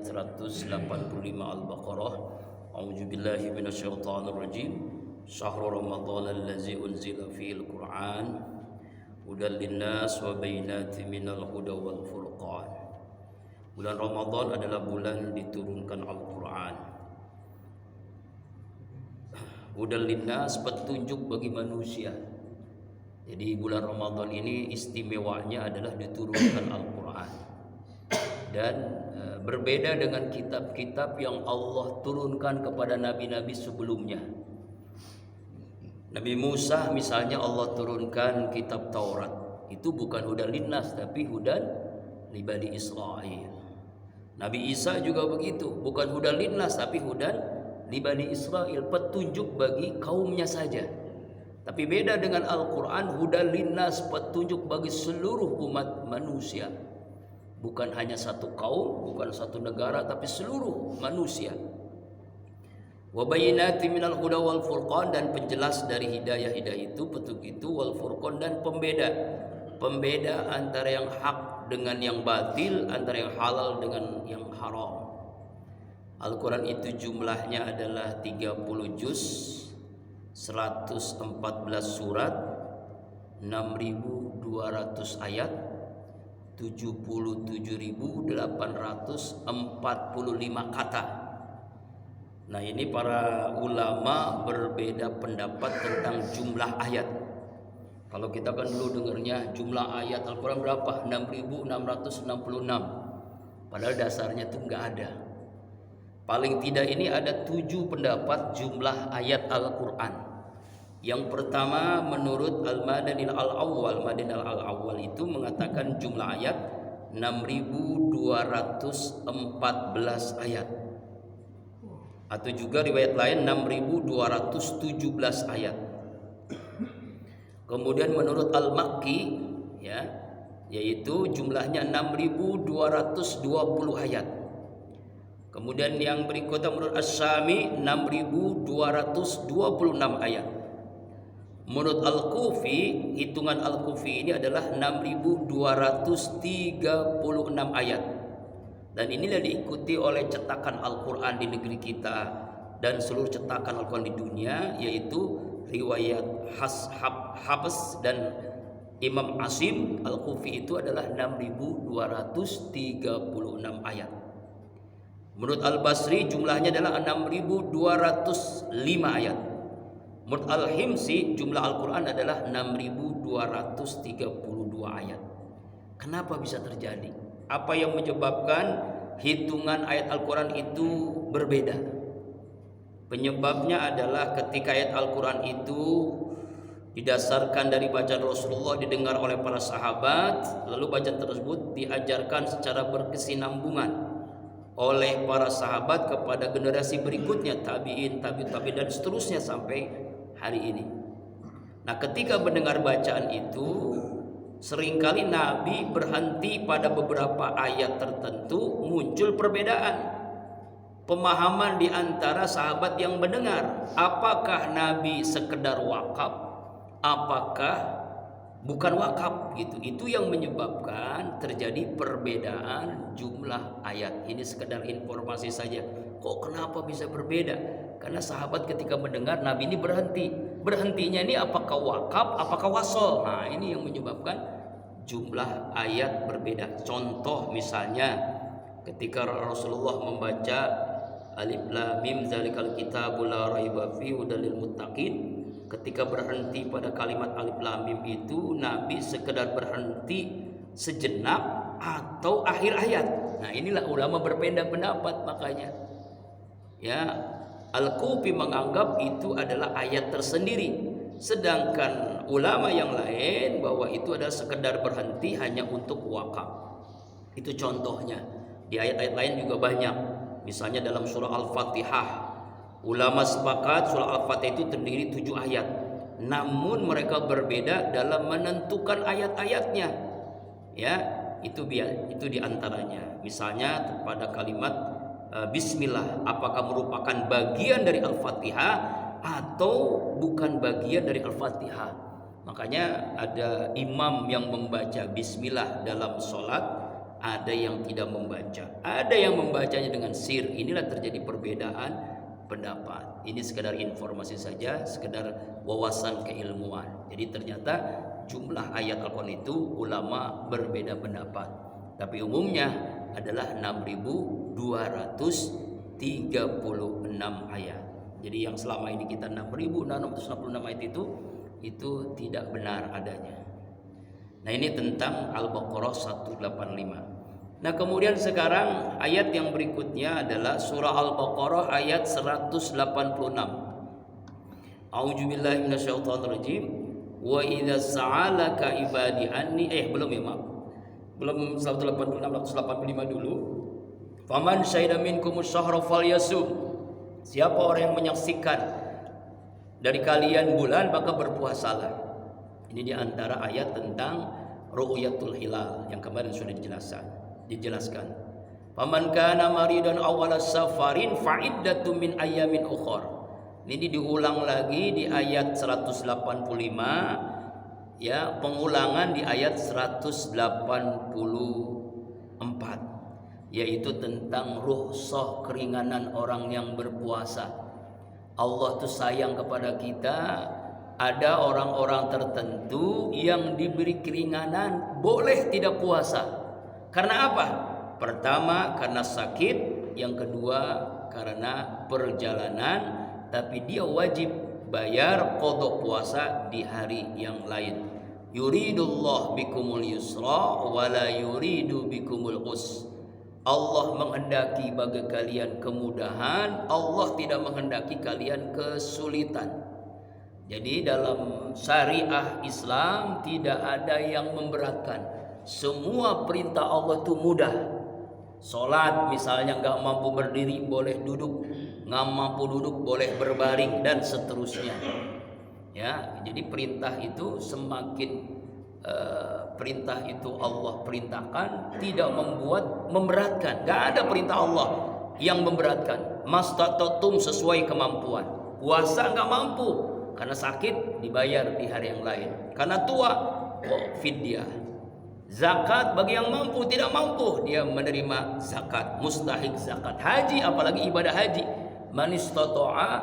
185 Al-Baqarah. A'udzubillahi minasyaitonir rajim. Syahrul Ramadan allazi unzila fihil Qur'an hudan linnas wa bayyinatin minal huda wal furqan. Bulan Ramadan adalah bulan diturunkan Al-Qur'an. Hudan linnas, petunjuk bagi manusia. Jadi bulan Ramadan ini istimewanya adalah diturunkan Al-Qur'an. Dan berbeda dengan kitab-kitab yang Allah turunkan kepada nabi-nabi sebelumnya. Nabi Musa misalnya Allah turunkan kitab Taurat. Itu bukan hudan linnas tapi hudan li Bani Israil. Nabi Isa juga begitu, bukan hudan linnas tapi hudan li Bani Israil, petunjuk bagi kaumnya saja. Tapi beda dengan Al-Qur'an, hudan linnas, petunjuk bagi seluruh umat manusia. Bukan hanya satu kaum, bukan satu negara, tapi seluruh manusia. Wa bayyinatin minal huda wal furqan, dan penjelas dari hidayah-hidayah itu, petunjuk itu, wal furqan, dan pembeda antara yang hak dengan yang batil, antara yang halal dengan yang haram. Al-Quran itu jumlahnya adalah 30 juz, 114 surat, 6.200 ayat, 77.845 kata. Nah, ini para ulama berbeda pendapat tentang jumlah ayat. Kalau kita kan dulu dengarnya jumlah ayat Al-Quran berapa? 6.666. Padahal dasarnya itu enggak ada. Paling tidak ini ada 7 pendapat jumlah ayat Al-Quran. Yang pertama menurut Al-Madinil Al-Awwal. Madinil Al-Awwal itu mengatakan jumlah ayat 6.214 ayat. Atau juga riwayat lain 6.217 ayat. Kemudian menurut Al-Makki ya, yaitu jumlahnya 6.220 ayat. Kemudian yang berikutnya menurut As-Syami 6.226 ayat. Menurut Al-Kufi, hitungan Al-Kufi ini adalah 6.236 ayat. Dan inilah diikuti oleh cetakan Al-Quran di negeri kita dan seluruh cetakan Al-Quran di dunia, yaitu riwayat Habs dan Imam Asim Al-Kufi itu adalah 6.236 ayat. Menurut Al-Basri jumlahnya adalah 6.205 ayat. Menurut Al-Himsi jumlah Al-Quran adalah 6.232 ayat. Kenapa bisa terjadi? Apa yang menyebabkan hitungan ayat Al-Quran itu berbeda? Penyebabnya adalah ketika ayat Al-Quran itu didasarkan dari bacaan Rasulullah, didengar oleh para sahabat, lalu bacaan tersebut diajarkan secara berkesinambungan oleh para sahabat kepada generasi berikutnya, tabi'in, tabi'in, dan seterusnya sampai hari ini. Nah, ketika mendengar bacaan itu, seringkali Nabi berhenti pada beberapa ayat tertentu, muncul perbedaan pemahaman di antara sahabat yang mendengar. Apakah Nabi sekedar wakaf? Apakah bukan wakaf gitu? Itu yang menyebabkan terjadi perbedaan jumlah ayat. Ini sekedar informasi saja. Kok kenapa bisa berbeda? Karena sahabat ketika mendengar Nabi ini berhenti. Berhentinya ini apakah wakaf, apakah wasol? Nah, ini yang menyebabkan jumlah ayat berbeda. Contoh misalnya ketika Rasulullah membaca Alif Lam Mim zalikal kitabul la raiba fihi hudal lil muttaqin, ketika berhenti pada kalimat Alif Lam Mim itu Nabi sekedar berhenti sejenak atau akhir ayat. Nah, inilah ulama berbeda pendapat. Makanya ya, Al-Kufi menganggap itu adalah ayat tersendiri, sedangkan ulama yang lain bahwa itu adalah sekedar berhenti hanya untuk wakaf. Itu contohnya. Di ayat-ayat lain juga banyak. Misalnya dalam surah Al-Fatihah, ulama sepakat surah Al-Fatihah itu terdiri 7 ayat. Namun mereka berbeda dalam menentukan ayat-ayatnya. Ya, itu diantaranya. Misalnya pada kalimat Bismillah, apakah merupakan bagian dari Al-Fatihah atau bukan bagian dari Al-Fatihah. Makanya ada imam yang membaca Bismillah dalam sholat, ada yang tidak membaca, ada yang membacanya dengan sir. Inilah terjadi perbedaan pendapat. Ini sekedar informasi saja, sekedar wawasan keilmuan. Jadi ternyata jumlah ayat Al-Quran itu ulama berbeda pendapat, tapi umumnya adalah 6.236 ayat. Jadi yang selama ini kita 6.666 ayat itu tidak benar adanya. Nah, ini tentang Al-Baqarah 185. Nah, kemudian sekarang ayat yang berikutnya adalah surah Al-Baqarah ayat 186. A'udzubillahi minasyaitonirrajim. Wa idza sa'alaka ibadi anni belum ya, maaf. Belum 186, 185 dulu. Faman syahida minkumus syahra falyasum. Siapa orang yang menyaksikan dari kalian bulan, maka berpuasalah. Ini diantara ayat tentang ru'yatul hilal yang kemarin sudah dijelaskan. Faman kana maridan aw ala safarin fa iddatum min ayyamin ukhra. Ini diulang lagi di ayat 185, ya, pengulangan di ayat 184, yaitu tentang rukhsah keringanan orang yang berpuasa. Allah tuh sayang kepada kita. Ada orang-orang tertentu yang diberi keringanan boleh tidak puasa. Karena apa? Pertama karena sakit, yang kedua karena perjalanan, tapi dia wajib bayar qada puasa di hari yang lain. Yuridullah bikumul yusra wa la yuridu bikumul us. Allah menghendaki bagi kalian kemudahan, Allah tidak menghendaki kalian kesulitan. Jadi dalam syariah Islam tidak ada yang memberatkan. Semua perintah Allah itu mudah. Sholat misalnya nggak mampu berdiri boleh duduk, nggak mampu duduk boleh berbaring, dan seterusnya. Ya, jadi perintah itu semakin perintah itu Allah perintahkan tidak memberatkan. Nggak ada perintah Allah yang memberatkan. Mastatatum sesuai kemampuan. Puasa nggak mampu, karena sakit dibayar di hari yang lain. Karena tua, fidyah. Zakat bagi yang mampu, tidak mampu dia menerima zakat, mustahik zakat. Haji apalagi ibadah haji, man istata'a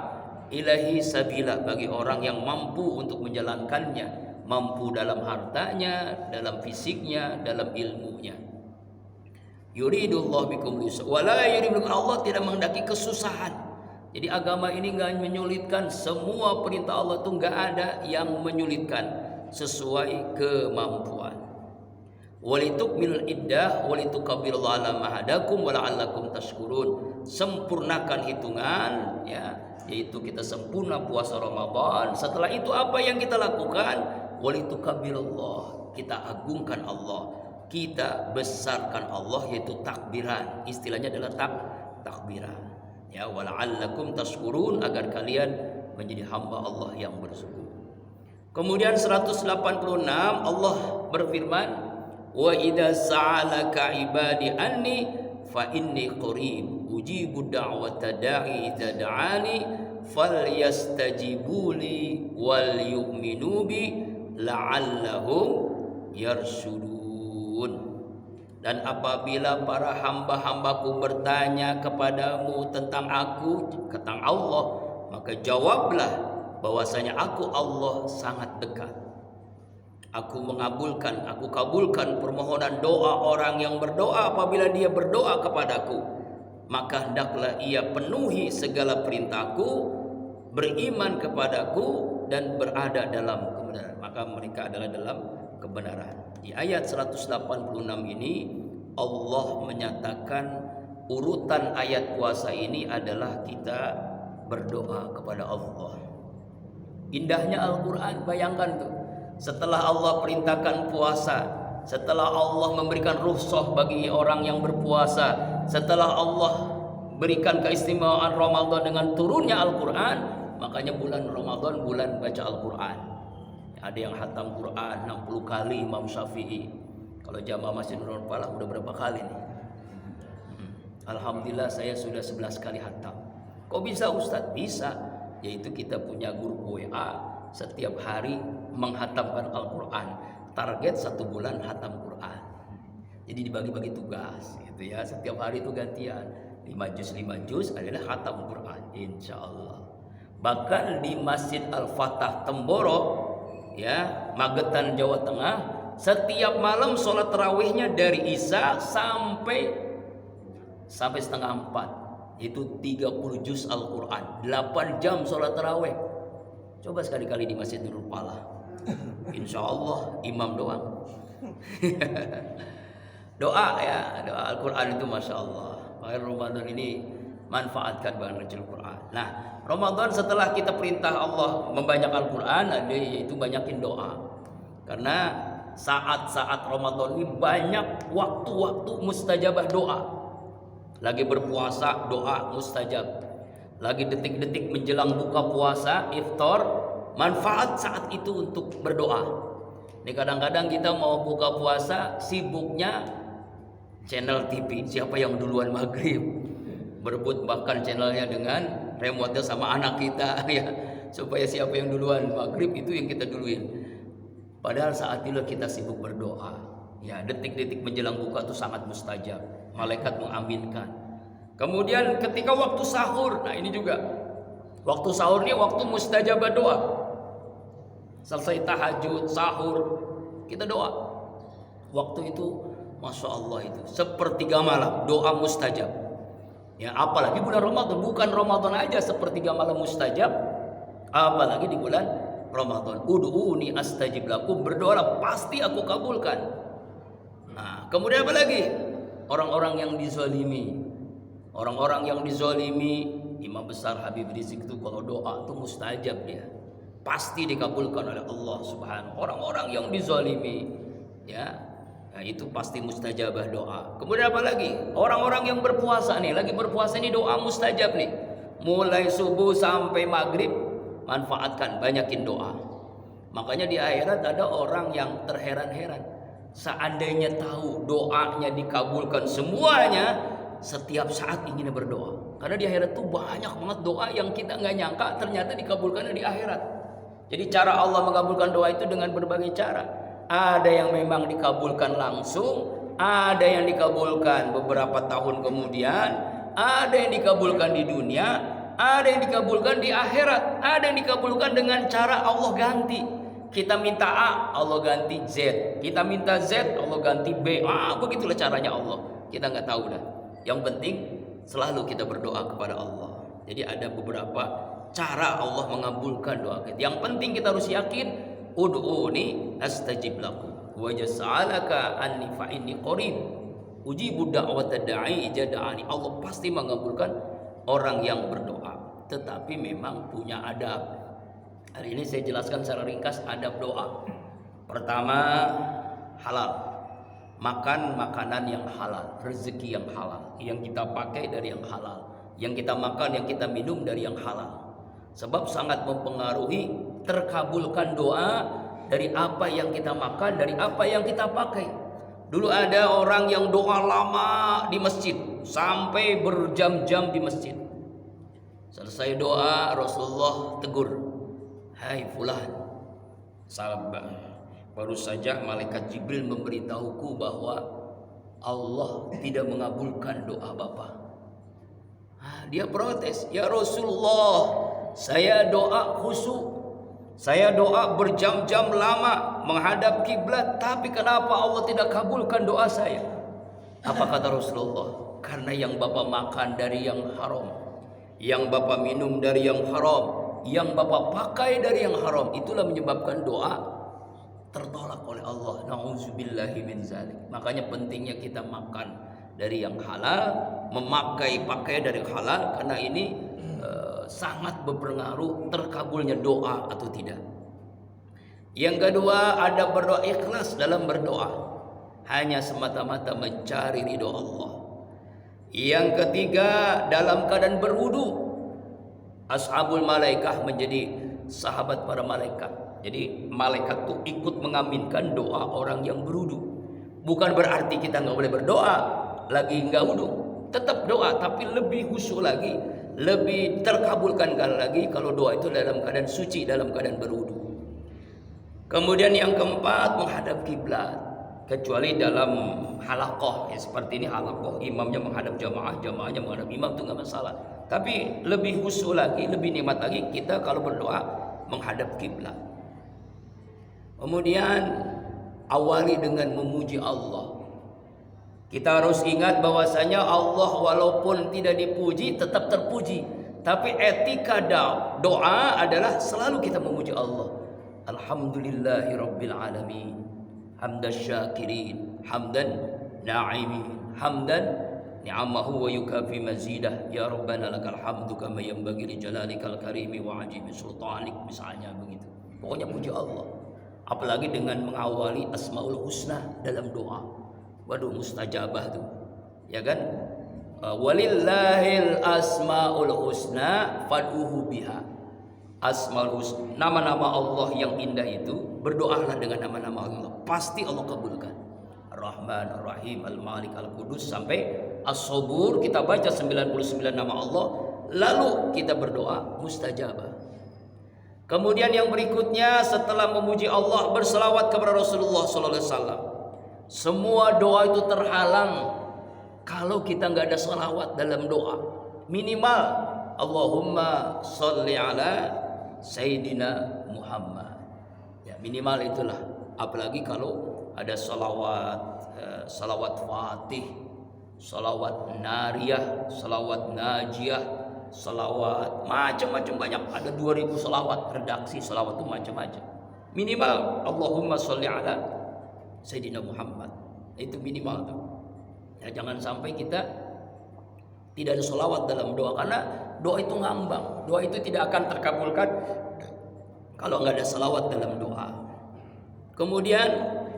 ilahi sabila, bagi orang yang mampu untuk menjalankannya, mampu dalam hartanya, dalam fisiknya, dalam ilmunya. Yuridullah bikum yusra wa la yuridu, Allah tidak menghendaki kesusahan. Jadi agama ini enggak menyulitkan, semua perintah Allah itu enggak ada yang menyulitkan, sesuai kemampuan. Walitukmilul iddah walitukabbirullaha ala ma hadakum wa la'allakum tashkurun. Sempurnakan hitungan, ya, yaitu kita sempurna puasa Ramadan. Setelah itu apa yang kita lakukan? Walitukabbirullaha, kita agungkan Allah, kita besarkan Allah, yaitu takbiran. Istilahnya adalah takbiran. Ya, wala'allakum tashkurun, agar kalian menjadi hamba Allah yang bersyukur. Kemudian 186 Allah berfirman, wa idza sa'alaka ibadi anni fa inni qarib ujibu da'wata da'i idza da'ani falyastajibuli wal yu'minu bi la'allahum yarshudun. Dan apabila para hamba-hambaku bertanya kepadamu tentang aku, tentang Allah, maka jawablah bahwasanya aku Allah sangat dekat. Aku kabulkan permohonan doa orang yang berdoa. Apabila dia berdoa kepadaku, maka hendaklah ia penuhi segala perintahku, beriman kepadaku, dan berada dalam kebenaran. Maka mereka adalah dalam kebenaran. Di ayat 186 ini Allah menyatakan urutan ayat puasa ini adalah kita berdoa kepada Allah. Indahnya Al-Quran, bayangkan tuh. Setelah Allah perintahkan puasa, setelah Allah memberikan rukhsah bagi orang yang berpuasa, setelah Allah berikan keistimewaan Ramadan dengan turunnya Al-Quran, makanya bulan Ramadan bulan baca Al-Quran. Ada yang hatam Quran 60 kali Imam Syafi'i. Kalau jamaah Masjid Nurul Falah udah berapa kali nih? Alhamdulillah saya sudah 11 kali hatam. Kok bisa Ustadz? Bisa. Yaitu kita punya grup WA, setiap hari menghatamkan Al-Quran. Target 1 bulan hatam Quran. Jadi dibagi-bagi tugas gitu ya. Setiap hari itu gantian. 5 juz adalah khatam Quran insyaallah. Bahkan di Masjid Al-Fatah Temboro ya, Magetan Jawa Tengah, setiap malam sholat tarawihnya dari Isya sampai setengah 4 itu 30 juz Al-Quran, 8 jam sholat tarawih. Coba sekali-kali di Masjid Nurul Falah, insya Allah imam doang. Doa ya, doa Al-Quran itu Masya Allah. Makanya Ramadan ini manfaatkan bahan Al-Quran. Nah, Ramadan setelah kita perintah Allah membanyak Al-Quran, yaitu banyakin doa. Karena saat-saat Ramadan ini banyak waktu-waktu mustajabah doa. Lagi berpuasa doa mustajab. Lagi detik-detik menjelang buka puasa, iftar, manfaat saat itu untuk berdoa. Ini kadang-kadang kita mau buka puasa sibuknya channel TV, siapa yang duluan maghrib, berebut bahkan channelnya dengan remote sama anak kita ya, supaya siapa yang duluan maghrib itu yang kita duluin. Padahal saat itu kita sibuk berdoa ya, detik-detik menjelang buka itu sangat mustajab, malaikat mengaminkan. Kemudian ketika waktu sahur, nah ini juga waktu sahur ini waktu mustajabah doa. Selesai tahajud, sahur, kita doa. Waktu itu Masya Allah itu sepertiga malam doa mustajab. Ya, apalagi bulan Ramadan, bukan Ramadan aja sepertiga malam mustajab, apalagi di bulan Ramadan. Ud'uni astajib lakum, berdoa pasti aku kabulkan. Nah, kemudian apa lagi? Orang-orang yang dizalimi. Orang-orang yang dizalimi, Imam besar Habib Rizik itu kalau doa itu mustajab dia. Pasti dikabulkan oleh Allah Subhanahu. Orang-orang yang dizalimi ya, nah, itu pasti mustajabah doa. Kemudian apa lagi? Orang-orang yang berpuasa nih, lagi berpuasa ini doa mustajab nih. Mulai subuh sampai maghrib, manfaatkan, banyakin doa. Makanya di akhirat ada orang yang terheran-heran. Seandainya tahu doanya dikabulkan semuanya, setiap saat ingin berdoa. Karena di akhirat tuh banyak banget doa yang kita nggak nyangka ternyata dikabulkan di akhirat. Jadi cara Allah mengabulkan doa itu dengan berbagai cara. Ada yang memang dikabulkan langsung, ada yang dikabulkan beberapa tahun kemudian, ada yang dikabulkan di dunia, ada yang dikabulkan di akhirat, ada yang dikabulkan dengan cara Allah ganti. Kita minta A, Allah ganti Z. Kita minta Z, Allah ganti B. Begitulah caranya Allah. Kita nggak tahu dah. Yang penting selalu kita berdoa kepada Allah. Jadi ada beberapa cara Allah mengabulkan doa kita. Yang penting kita harus yakin, ud'uni astajib lakum wa jas'alaka anni fa inni qarib ujibu da'watad da'i idza da'ani. Allah pasti mengabulkan orang yang berdoa, tetapi memang punya adab. Hari ini saya jelaskan secara ringkas adab doa. Pertama, halal. Makan makanan yang halal, rezeki yang halal, yang kita pakai dari yang halal, yang kita makan, yang kita minum dari yang halal. Sebab sangat mempengaruhi terkabulkan doa dari apa yang kita makan, dari apa yang kita pakai. Dulu ada orang yang doa lama di masjid, sampai berjam-jam di masjid. Selesai doa, Rasulullah tegur, "Hai fulan, sabar. Baru saja malaikat Jibril memberitahuku bahwa Allah tidak mengabulkan doa Bapak." Dia protes, "Ya Rasulullah, saya doa khusyuk, saya doa berjam-jam lama menghadap kiblat, tapi kenapa Allah tidak kabulkan doa saya?" Apa kata Rasulullah? Karena yang Bapak makan dari yang haram, yang Bapak minum dari yang haram, yang Bapak pakai dari yang haram, itulah menyebabkan doa tertolak oleh Allah. Nauzubillahi min zalik. Makanya pentingnya kita makan dari yang halal, memakai pakai dari halal, karena ini sangat berpengaruh terkabulnya doa atau tidak. Yang kedua, ada berdoa ikhlas dalam berdoa, hanya semata-mata mencari ridho Allah. Yang ketiga, dalam keadaan berwudu. Ashabul malaikah menjadi sahabat para malaikat. Jadi malaikat tuh ikut mengaminkan doa orang yang berwudu. Bukan berarti kita nggak boleh berdoa lagi nggak wudu, tetap doa, tapi lebih khusyuk lagi, lebih terkabulkan lagi kalau doa itu dalam keadaan suci, dalam keadaan berwudu. Kemudian yang keempat, menghadap kiblat. kecuali dalam halaqah ya, seperti ini halaqah, imamnya menghadap jamaah, jamaahnya menghadap imam, itu nggak masalah. Tapi lebih khusyuk lagi, lebih nikmat lagi kita kalau berdoa menghadap kiblat. Kemudian awali dengan memuji Allah. Kita harus ingat bahwasanya Allah walaupun tidak dipuji tetap terpuji. Tapi etika doa adalah selalu kita memuji Allah. Alhamdulillahirabbil alamin. Hamdan syakirin, hamdan na'imin, hamdan ni'amahu wa yukafi mazidah. Ya Rabbana lakal hamdu kama yanbaghi li jalalikal karimi wa ajibi sultanik, misalnya begitu. Pokoknya puji Allah. Apalagi dengan mengawali Asmaul Husna dalam doa. Waduh, mustajabah tuh. Ya kan? Walillahil asmaul husna fad'uhu biha. Asmaul husna, nama-nama Allah yang indah itu, berdoalah dengan nama-nama Allah. Pasti Allah kabulkan. Ar-Rahman, Ar-Rahim, Al-Malik, Al-Qudus sampai As-Sabur, kita baca 99 nama Allah, lalu kita berdoa mustajabah. Kemudian yang berikutnya setelah memuji Allah, berselawat kepada Rasulullah sallallahu alaihi wasallam. Semua doa itu terhalang kalau kita nggak ada salawat dalam doa. Minimal Allahumma sholli ala Sayyidina Muhammad. Ya, minimal itulah. Apalagi kalau ada salawat, salawat Fatih, salawat Nariyah, salawat Najiyah, salawat macam-macam, banyak. Ada 2000 salawat, redaksi salawat itu macam-macam. Minimal Allahumma sholli ala Sayyidina Muhammad. Itu minimal tuh. Ya, jangan sampai kita tidak ada salawat dalam doa, karena doa itu ngambang. Doa itu tidak akan terkabulkan kalau nggak ada salawat dalam doa. Kemudian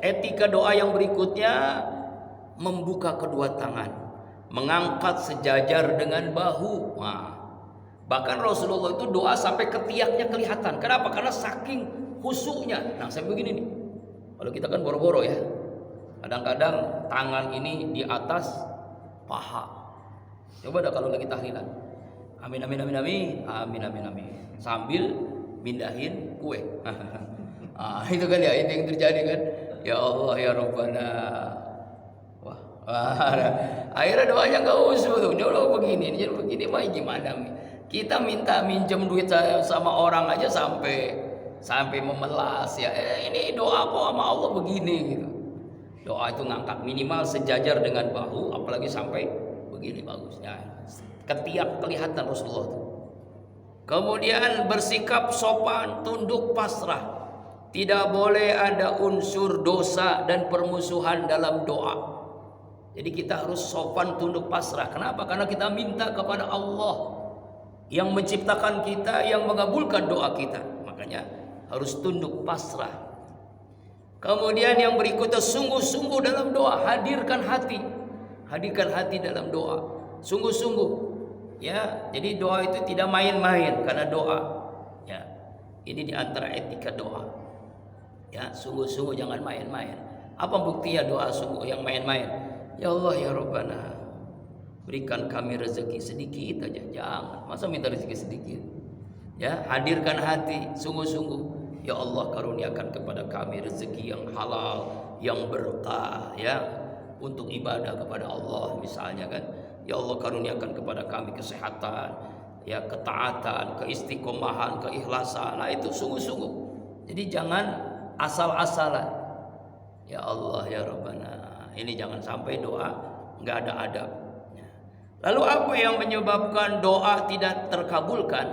etika doa yang berikutnya, membuka kedua tangan, mengangkat sejajar dengan bahu. Nah, bahkan Rasulullah itu doa sampai ketiaknya kelihatan. Kenapa? Karena saking khusyuknya. Nah, saya begini nih. Kalau kita kan boro-boro ya. Kadang-kadang tangan ini di atas paha. Coba dah kalau lagi tahlilan. Amin amin amin amin. Amin amin amin. Sambil mindahin kue. Itu kan ya, itu yang terjadi kan. Ya Allah ya Rabbana. Wah. Akhirnya doanya enggak usul tuh. Dia begini mah gimana? Kita minta minjem duit sama orang aja sampai memelas ya. Ini doa kok sama Allah begini gitu. Doa itu ngangkat minimal sejajar dengan bahu, apalagi sampai begini bagusnya. Ketiak kelihatan Rasulullah itu. Kemudian bersikap sopan, tunduk pasrah. Tidak boleh ada unsur dosa dan permusuhan dalam doa. Jadi kita harus sopan, tunduk pasrah. Kenapa? Karena kita minta kepada Allah yang menciptakan kita, yang mengabulkan doa kita. Makanya harus tunduk pasrah. Kemudian yang berikutnya, sungguh-sungguh dalam doa. Hadirkan hati dalam doa. Sungguh-sungguh. Ya, jadi doa itu tidak main-main karena doa. Ya, ini diantara etika doa. Ya, sungguh-sungguh jangan main-main. Apa buktinya doa sungguh yang main-main? Ya Allah ya Rabbana, berikan kami rezeki sedikit aja. Jangan, masa minta rezeki sedikit? Ya, hadirkan hati, sungguh-sungguh. Ya Allah, karuniakan kepada kami rezeki yang halal, yang berkah, ya, untuk ibadah kepada Allah misalnya kan. Ya Allah, karuniakan kepada kami kesehatan, ya, ketaatan, keistiqomahan, keikhlasan. Nah, itu sungguh-sungguh. Jadi jangan asal-asalan. Ya Allah ya Rabbana. Ini jangan sampai doa nggak ada adab. Lalu apa yang menyebabkan doa tidak terkabulkan?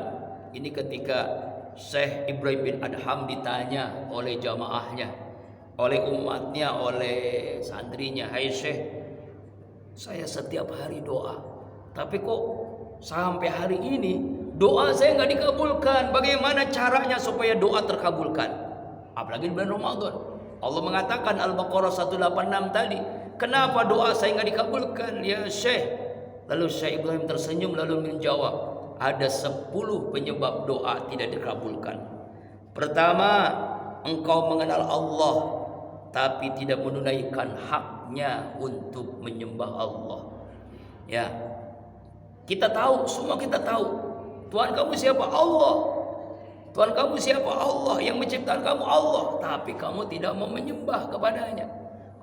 Ini ketika Syekh Ibrahim bin Adham ditanya oleh jamaahnya, oleh umatnya, oleh santrinya, "Hai Syekh, saya setiap hari doa, tapi kok sampai hari ini doa saya nggak dikabulkan. Bagaimana caranya supaya doa terkabulkan?" Apalagi di bulan Ramadan. Allah mengatakan Al-Baqarah 186 tadi, "Kenapa doa saya nggak dikabulkan ya Syekh?" Lalu Syekh Ibrahim tersenyum lalu menjawab, ada 10 penyebab doa tidak dikabulkan. Pertama, engkau mengenal Allah tapi tidak menunaikan haknya untuk menyembah Allah. Ya, kita tahu, semua kita tahu, Tuhan kamu siapa? Allah. Tuhan kamu siapa? Allah. Yang menciptakan kamu Allah. Tapi kamu tidak mau menyembah kepadanya.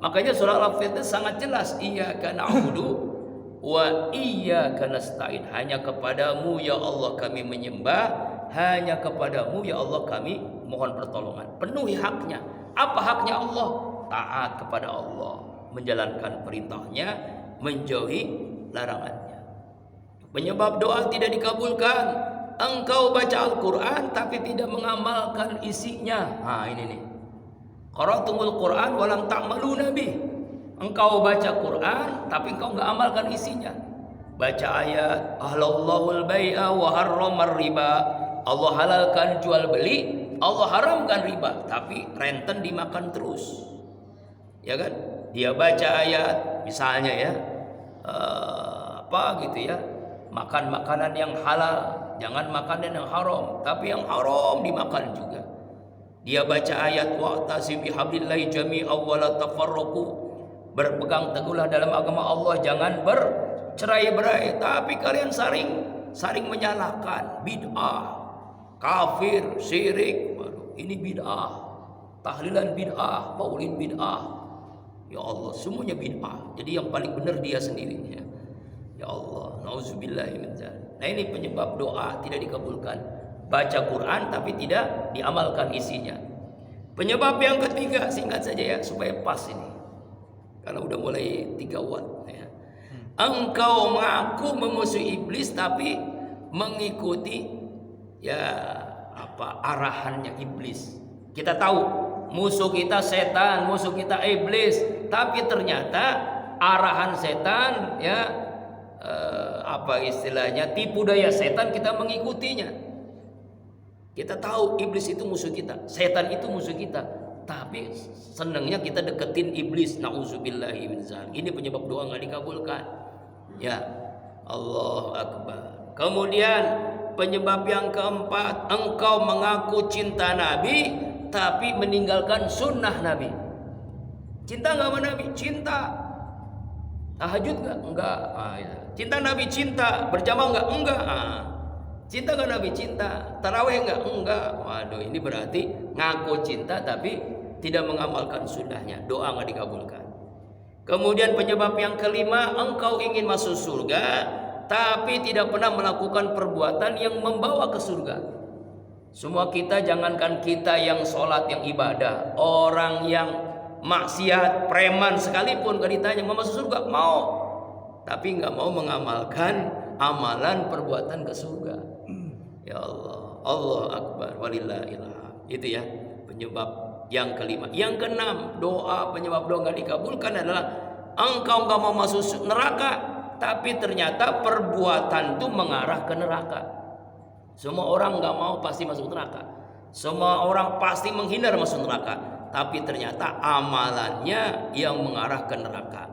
Makanya surah Al-Fatihah sangat jelas, iyyaka na'budu wa iyyaka nasta'in. Hanya kepadamu ya Allah kami menyembah, hanya kepadamu ya Allah kami mohon pertolongan. Penuhi haknya. Apa haknya Allah? Taat kepada Allah, menjalankan perintahnya, menjauhi larangannya. Penyebab doa tidak dikabulkan, engkau baca Al-Quran tapi tidak mengamalkan isinya. Nah ini nih, qara'tumul Quran walam ta'maluna bih. Engkau baca Quran tapi engkau nggak amalkan isinya. Baca ayat ahallallahul bai'a wa harramar riba. Allah halalkan jual beli, Allah haramkan riba, tapi renten dimakan terus. Ya kan? Dia baca ayat misalnya ya, apa gitu ya, makan makanan yang halal, jangan makanan yang haram, tapi yang haram dimakan juga. Dia baca ayat wa'tasim bihablillahi jami'an wa la tafarraqu, berpegang teguhlah dalam agama Allah, jangan bercerai-berai, tapi kalian saling menyalahkan. Bid'ah, kafir, syirik, ini bid'ah, tahlilan bid'ah, maulid bid'ah. Ya Allah, semuanya bid'ah. Jadi yang paling benar dia sendiri. Ya Allah, nauzubillahi min dzalik. Nah ini penyebab doa tidak dikabulkan. Baca Quran tapi tidak diamalkan isinya. Penyebab yang ketiga, singkat saja ya supaya pas ini, karena udah mulai 3 watt ya. Engkau mengaku memusuhi iblis tapi mengikuti ya apa arahannya iblis. Kita tahu musuh kita setan, musuh kita iblis, tapi ternyata arahan setan ya apa istilahnya, tipu daya setan, kita mengikutinya. Kita tahu iblis itu musuh kita, setan itu musuh kita, tapi senangnya kita deketin iblis. Nauzubillahi min dzalik. Ini penyebab doa nggak dikabulkan. Ya Allah Akbar. Kemudian penyebab yang keempat, engkau mengaku cinta Nabi tapi meninggalkan sunnah Nabi. Cinta nggak sama Nabi? Cinta. Tahajud nggak? Enggak. Ya. Cinta Nabi, cinta. Berjamaah nggak? Enggak. Cinta nggak Nabi? Cinta. Taraweh nggak? Enggak. Waduh, ini berarti ngaku cinta tapi tidak mengamalkan sunnahnya. Doa nggak dikabulkan. Kemudian penyebab yang kelima, engkau ingin masuk surga tapi tidak pernah melakukan perbuatan yang membawa ke surga. Semua kita, jangankan kita yang sholat, yang ibadah, orang yang maksiat, preman sekalipun gak ditanya mau masuk surga, mau, tapi gak mau mengamalkan amalan perbuatan ke surga. Ya Allah, Allah Akbar, walillahilhamd. Itu ya penyebab yang kelima. Yang keenam, doa, penyebab doa gak dikabulkan adalah engkau gak mau masuk neraka, tapi ternyata perbuatan itu mengarah ke neraka. Semua orang gak mau pasti masuk neraka, semua orang pasti menghindar masuk neraka, tapi ternyata amalannya yang mengarah ke neraka.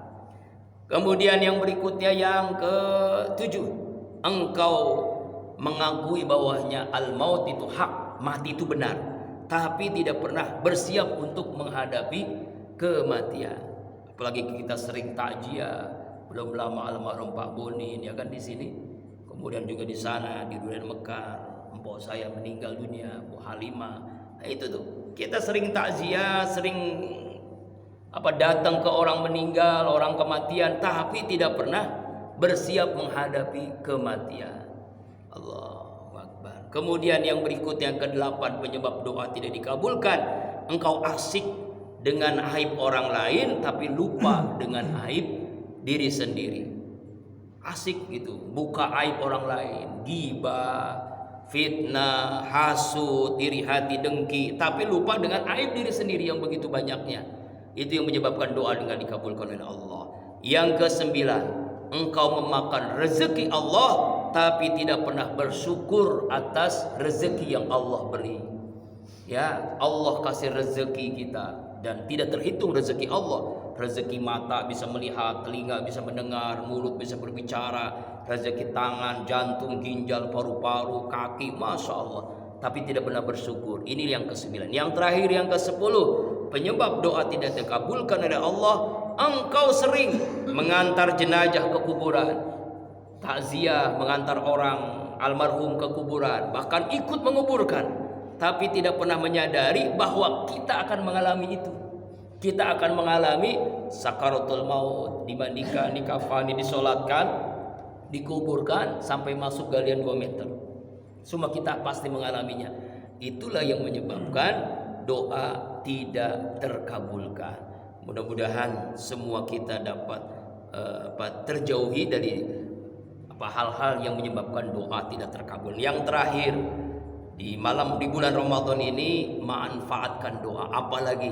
Kemudian yang berikutnya, yang ketujuh, engkau mengakui bahwanya al-maut itu hak, mati itu benar, tapi tidak pernah bersiap untuk menghadapi kematian. Apalagi kita sering takziah, belum lama almarhum Pak Bonin ya kan di sini, kemudian juga di sana di Durian Mekar, empok saya meninggal dunia, Bu Halimah. Nah, itu tuh kita sering takziah, sering datang ke orang meninggal, orang kematian, tapi tidak pernah bersiap menghadapi kematian. Allahu Akbar. Kemudian yang berikutnya, yang ke-8, penyebab doa tidak dikabulkan, engkau asik dengan aib orang lain tapi lupa dengan aib diri sendiri. Asik gitu, buka aib orang lain, ghibah, fitnah, hasud, iri hati, dengki, tapi lupa dengan aib diri sendiri yang begitu banyaknya. Itu yang menyebabkan doa dengan dikabulkan oleh Allah. Yang ke-9, engkau memakan rezeki Allah tapi tidak pernah bersyukur atas rezeki yang Allah beri. Ya, Allah kasih rezeki kita dan tidak terhitung rezeki Allah. Rezeki mata bisa melihat, telinga bisa mendengar, mulut bisa berbicara, rezeki tangan, jantung, ginjal, paru-paru, kaki, masya Allah, tapi tidak pernah bersyukur. Ini yang ke-9. Yang terakhir, yang ke-10, penyebab doa tidak dikabulkan oleh Allah, engkau sering mengantar jenazah ke kuburan, takziah, mengantar orang almarhum ke kuburan, bahkan ikut menguburkan, tapi tidak pernah menyadari bahwa kita akan mengalami itu. Kita akan mengalami sakaratul maut, dimandikan, dikafani, disolatkan, dikuburkan sampai masuk galian 2 meter. Semua kita pasti mengalaminya. Itulah yang menyebabkan doa tidak terkabulkan. Mudah-mudahan semua kita dapat terjauhi dari hal-hal yang menyebabkan doa tidak terkabul. Yang terakhir, di bulan Ramadan ini manfaatkan doa, apalagi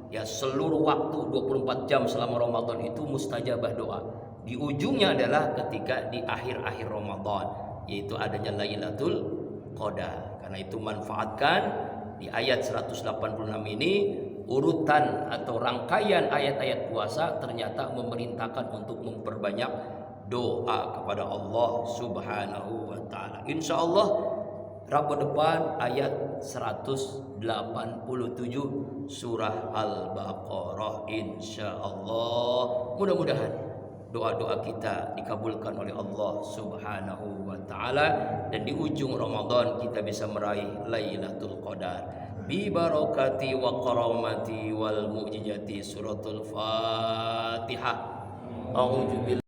ya seluruh waktu 24 jam selama Ramadan itu mustajabah doa. Di ujungnya adalah ketika di akhir-akhir Ramadan, yaitu adanya Lailatul Qadar. Karena itu manfaatkan di ayat 186 ini, urutan atau rangkaian ayat-ayat puasa ternyata memerintahkan untuk memperbanyak doa kepada Allah Subhanahu wa taala. Insyaallah Rabu depan ayat 187 surah Al-Baqarah, insyaallah. Mudah-mudahan doa-doa kita dikabulkan oleh Allah Subhanahu wa taala, dan di ujung Ramadan kita bisa meraih Lailatul Qadar bi barakati wa karamati wal mu'jizati. Suratul Fatihah. A'udzu billahi